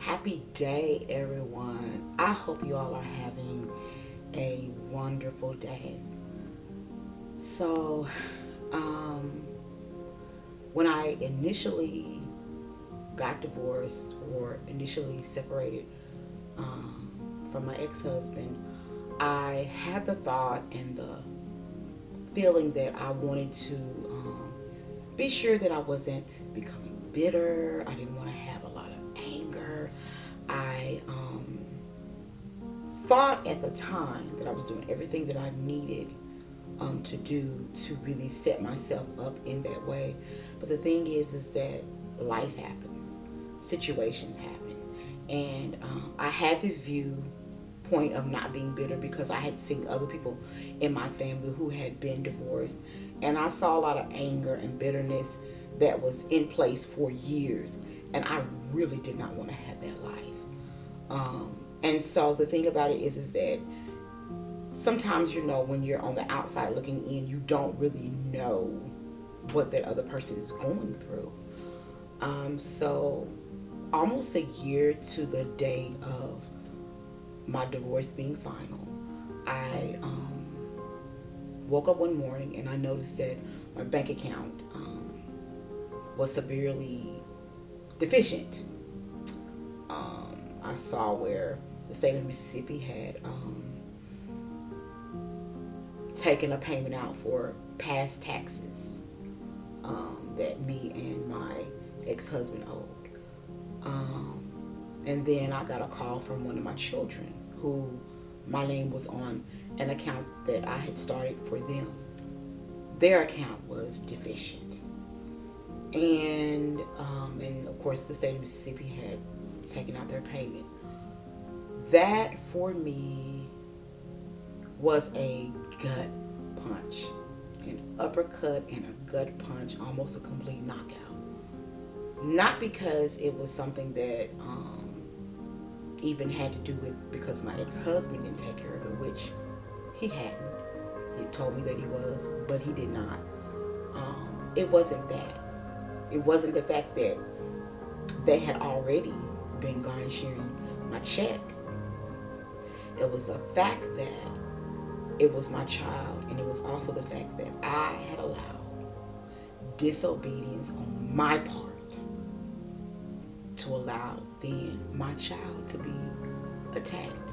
Happy day, everyone. I hope you all are having a wonderful day. So, um, when I initially got divorced or initially separated from my ex husband, I had the thought and the feeling that I wanted to be sure that I wasn't becoming bitter. I didn't want to have a lot of anger. I thought at the time that I was doing everything that I needed to do to really set myself up in that way. But the thing is that life happens, situations happen, and I had this viewpoint of not being bitter because I had seen other people in my family who had been divorced, and I saw a lot of anger and bitterness that was in place for years, and I really did not want to have that life. And so the thing about it is that sometimes, when you're on the outside looking in, you don't really know what that other person is going through. So almost a year to the day of my divorce being final, I woke up one morning and I noticed that my bank account was severely deficient. I saw where the state of Mississippi had taken a payment out for past taxes that me and my ex-husband owed. And then I got a call from one of my children who my name was on an account that I had started for them. Their account was deficient. And of course the state of Mississippi had taken out their payment. That for me was a gut punch, an uppercut and a gut punch, almost a complete knockout. Not because it was something that even had to do with because my ex-husband didn't take care of it, which he hadn't. He told me that he was, but he did not. It wasn't that. It wasn't the fact that they had already been garnishing my check. It was the fact that it was my child, and it was also the fact that I had allowed disobedience on my part to allow then my child to be attacked.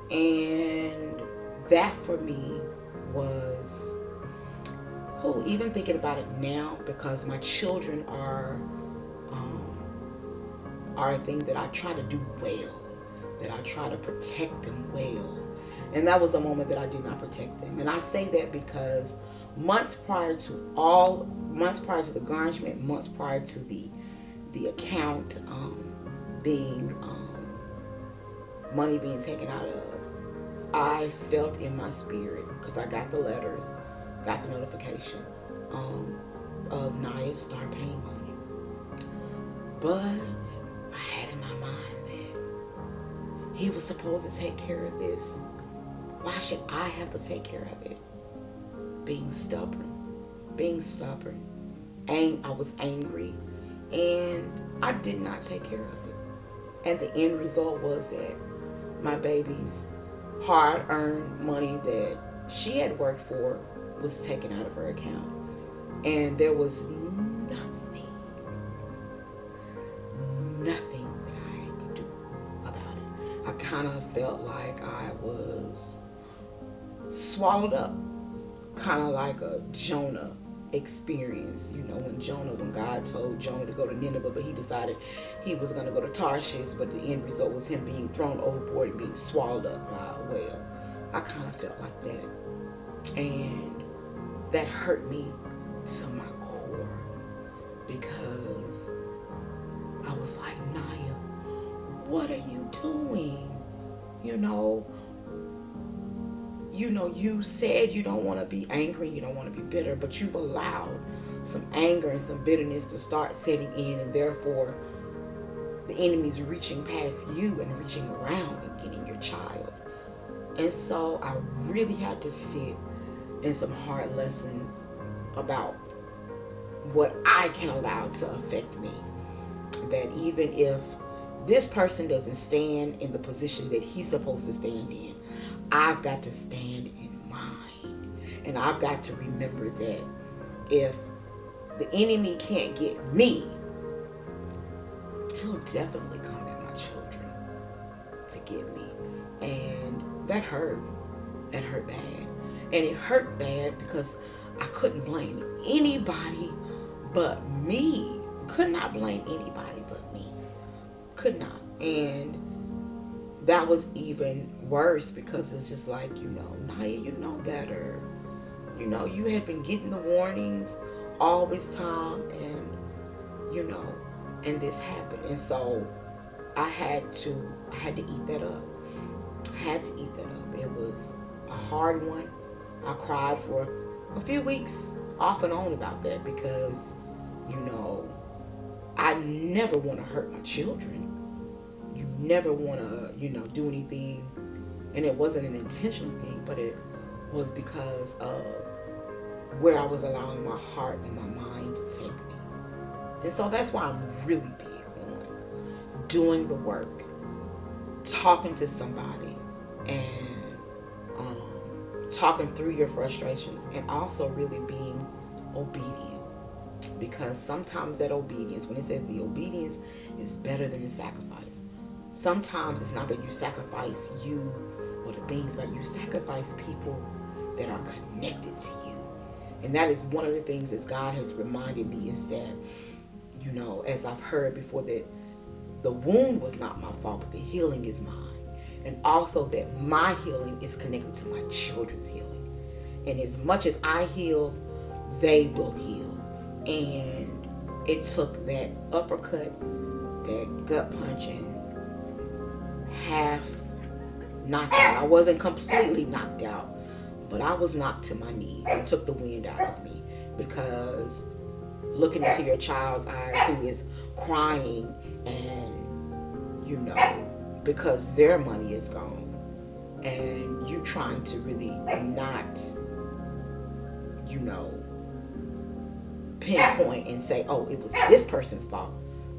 And that for me was, even thinking about it now, because my children are a thing that I try to do well, that I try to protect them well. And that was a moment that I did not protect them. And I say that because months prior to the garnishment, months prior to the account being money being taken out of, I felt in my spirit, because I got the letters, got the notification of Naya start paying on you. But I had in my mind that he was supposed to take care of this. Why should I have to take care of it? Being stubborn. I was angry, and I did not take care of it. And the end result was that my baby's hard-earned money that she had worked for was taken out of her account. And there was nothing that I could do about it. I kind of felt like I was swallowed up, kind of like a Jonah experience. When God told Jonah to go to Nineveh, but he decided he was going to go to Tarshish, but the end result was him being thrown overboard and being swallowed up by a whale. I kind of felt like that, and that hurt me to my core, because I was like, Naya, what are you doing? You said you don't want to be angry, you don't want to be bitter, but you've allowed some anger and some bitterness to start setting in, and therefore the enemy's reaching past you and reaching around and getting your child. And so I really had to sit in some hard lessons about what I can allow to affect me. That even if this person doesn't stand in the position that he's supposed to stand in, I've got to stand in mine. And I've got to remember that if the enemy can't get me, he'll definitely come at my children to get me. And that hurt. That hurt bad. And it hurt bad because I couldn't blame anybody but me. Could not blame anybody but me. Could not. And that was even worse because it was just like, Naya, you know better. You had been getting the warnings all this time, and and this happened. And so I had to eat that up. I had to eat that up. It was a hard one. I cried for a few weeks off and on about that because, I never want to hurt my children. You never want to, do anything. And it wasn't an intentional thing, but it was because of where I was allowing my heart and my mind to take me. And so that's why I'm really big on doing the work, talking to somebody, and talking through your frustrations, and also really being obedient. Because sometimes that obedience, when it says the obedience is better than the sacrifice, sometimes it's not that you sacrifice you or the things, but you sacrifice people that are connected to you. And that is one of the things that God has reminded me is that, as I've heard before, that the wound was not my fault, but the healing is mine. And also that my healing is connected to my children's healing. And as much as I heal, they will heal. And it took that uppercut, that gut punch, and half knocked out. I wasn't completely knocked out, but I was knocked to my knees. It took the wind out of me, because looking into your child's eyes who is crying, and because their money is gone, and you trying to really not pinpoint and say, oh, it was this person's fault.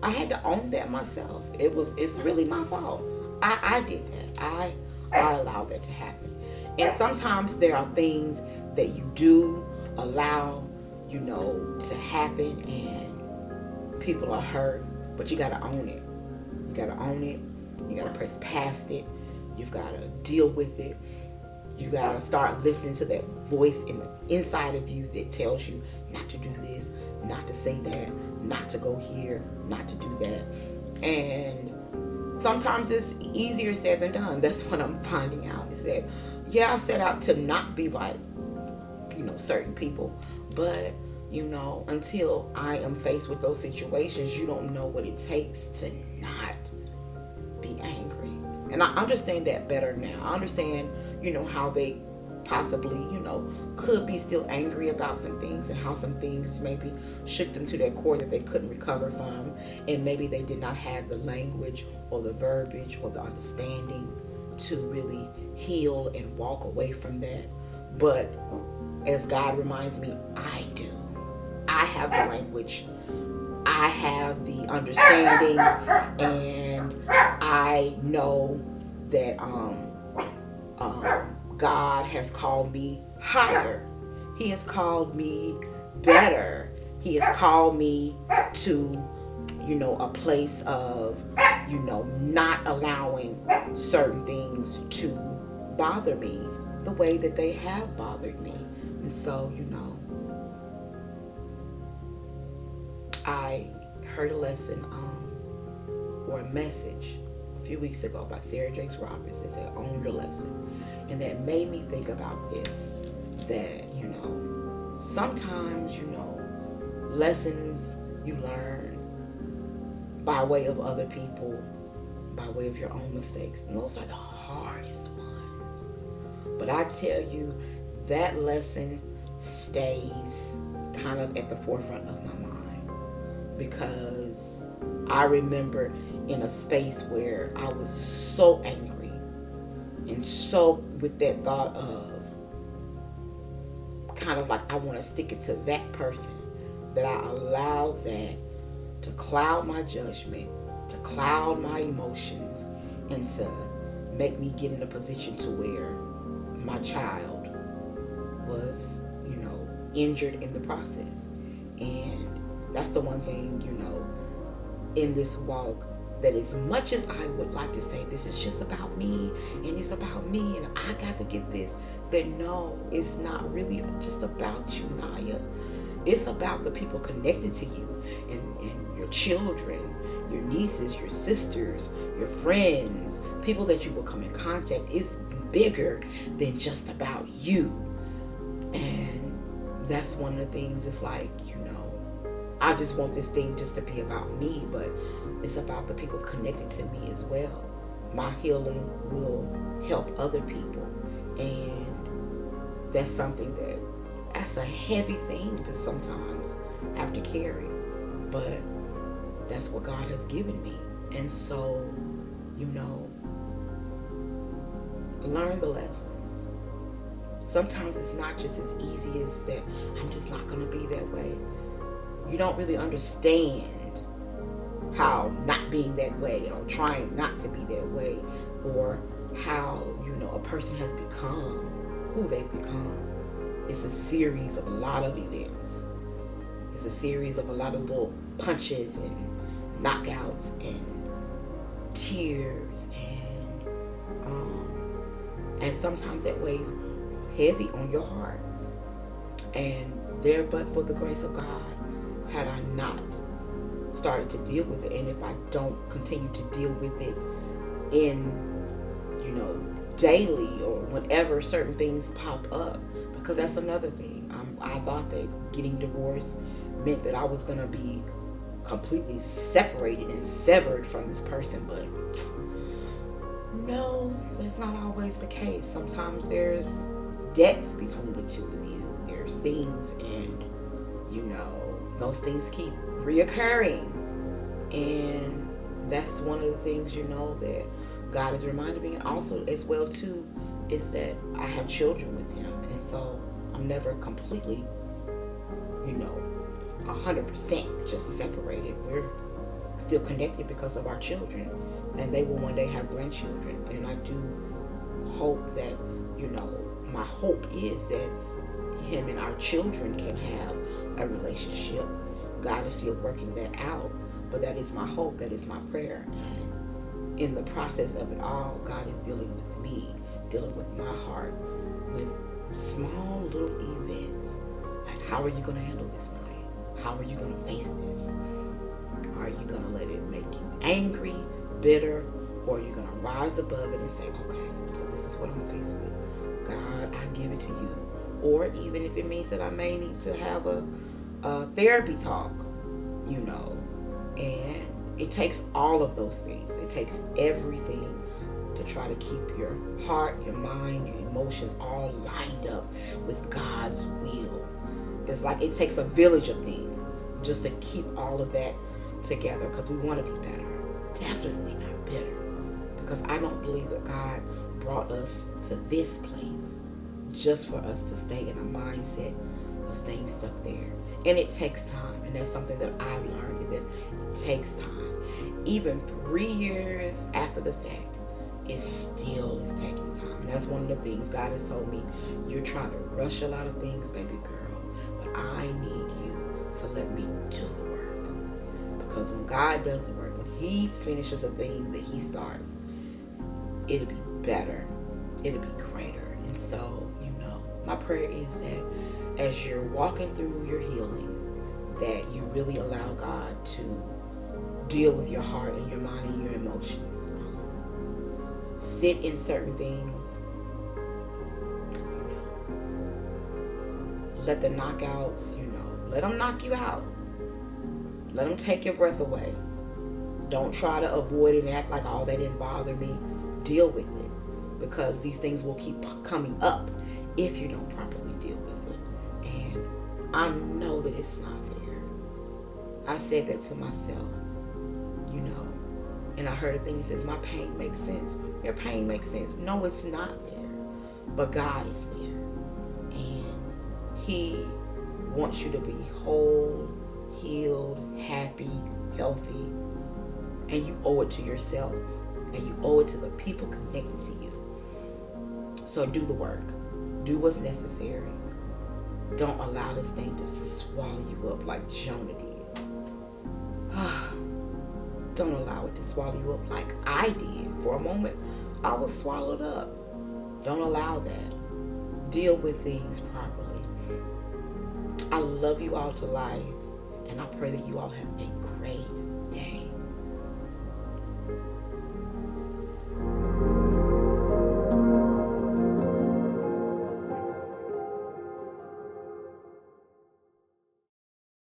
I had to own that myself. It's really my fault. I did that. I allowed that to happen. And sometimes there are things that you do allow, to happen, and people are hurt, but you got to own it. You got to own it. You got to press past it. You've got to deal with it. You got to start listening to that voice in the inside of you that tells you not to do this, not to say that, not to go here, not to do that. And sometimes it's easier said than done. That's what I'm finding out, is that, yeah, I set out to not be like, certain people, but, until I am faced with those situations, you don't know what it takes to not be angry. And I understand that better now. I understand, how they possibly, could be still angry about some things, and how some things maybe shook them to their core that they couldn't recover from. And maybe they did not have the language or the verbiage or the understanding to really heal and walk away from that. But as God reminds me, I do. I have the language. I have the understanding, and I know that God has called me higher. He has called me better. He has called me to, a place of, not allowing certain things to bother me the way that they have bothered me. And so, I heard a lesson or a message a few weeks ago by Sarah Jakes Roberts that said, own your lesson. And that made me think about this, that, sometimes, lessons you learn by way of other people, by way of your own mistakes, and those are the hardest ones. But I tell you, that lesson stays kind of at the forefront of my mind, because I remember in a space where I was so angry, and so with that thought of kind of like I want to stick it to that person, that I allowed that to cloud my judgment to cloud my emotions and to make me get in a position to where my child was, injured in the process. And that's the one thing, in this walk, that as much as I would like to say this is just about me and it's about me and I got to get this, then no, it's not really just about you, Naya. It's about the people connected to you and your children, your nieces, your sisters, your friends, people that you will come in contact. It's bigger than just about you. And that's one of the things. It's like, I just want this thing just to be about me, but it's about the people connected to me as well. My healing will help other people. And that's something that's a heavy thing to sometimes have to carry. But that's what God has given me. And so, learn the lessons. Sometimes it's not just as easy as that I'm just not going to be that way. You don't really understand how not being that way or trying not to be that way, or how, a person has become who they've become. It's a series of a lot of events. It's a series of a lot of little punches and knockouts and tears, and sometimes that weighs heavy on your heart. And there, but for the grace of God, had I not started to deal with it, and if I don't continue to deal with it in, daily or whenever certain things pop up, because that's another thing. I thought that getting divorced meant that I was going to be completely separated and severed from this person, but no, that's not always the case. Sometimes there's debts between the two of you. There's things, and those things keep reoccurring. And that's one of the things, that God has reminded me. And also as well too, is that I have children with him. And so I'm never completely, 100% just separated. We're still connected because of our children. And they will one day have grandchildren. And I do hope that, my hope is that him and our children can have a relationship. God is still working that out, but that is my hope, that is my prayer. And in the process of it all, God is dealing with me, dealing with my heart, with small little events. Like, how are you going to handle this, Maya? How are you going to face this? Are you going to let it make you angry, bitter, or are you going to rise above it and say, okay, so this is what I'm faced with. God, I give it to you. Or even if it means that I may need to have a therapy talk, and it takes all of those things. It takes everything to try to keep your heart, your mind, your emotions all lined up with God's will. It's like it takes a village of things just to keep all of that together, because we want to be better. Definitely not bitter, because I don't believe that God brought us to this place just for us to stay in a mindset of staying stuck there. And it takes time. And that's something that I've learned, is that it takes time. Even 3 years after the fact, it still is taking time. And that's one of the things God has told me. You're trying to rush a lot of things, baby girl, but I need you to let me do the work. Because when God does the work, when he finishes a thing that he starts, it'll be better. It'll be greater. And so, my prayer is that as you're walking through your healing, that you really allow God to deal with your heart and your mind and your emotions. Sit in certain things. Let the knockouts, let them knock you out. Let them take your breath away. Don't try to avoid it and act like, oh, that didn't bother me. Deal with it, because these things will keep coming up if you don't properly deal with it. And I know that it's not fair. I said that to myself, and I heard a thing that says, my pain makes sense. Your pain makes sense. No, it's not fair, but God is fair. And he wants you to be whole, healed, happy, healthy, And you owe it to yourself. And you owe it to the people connected to you. So do the work. Do what's necessary. Don't allow this thing to swallow you up like Jonah did. Don't allow it to swallow you up like I did. For a moment, I was swallowed up. Don't allow that. Deal with things properly. I love you all to life, and I pray that you all have a great